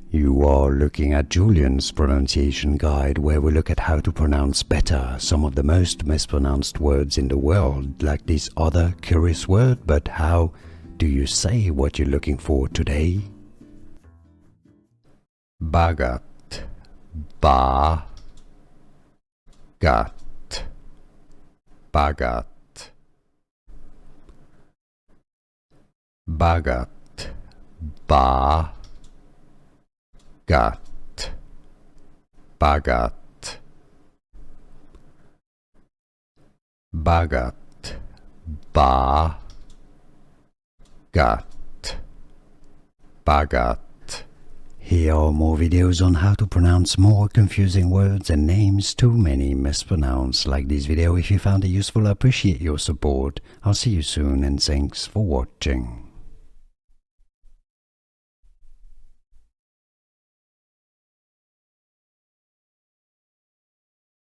You are looking at Julian's pronunciation guide, where we look at how to pronounce better some of the most mispronounced words in the world, like this other curious word. But how do you say what you're looking for today? Bhagat. Bhagat. Bhagat. Bhagat. Bhagat. Bhagat. Bhagat. Bhagat. Bhagat. Here are more videos on how to pronounce more confusing words and names too many mispronounced. Like this video if you found it useful. I appreciate your support. I'll see you soon and thanks for watching.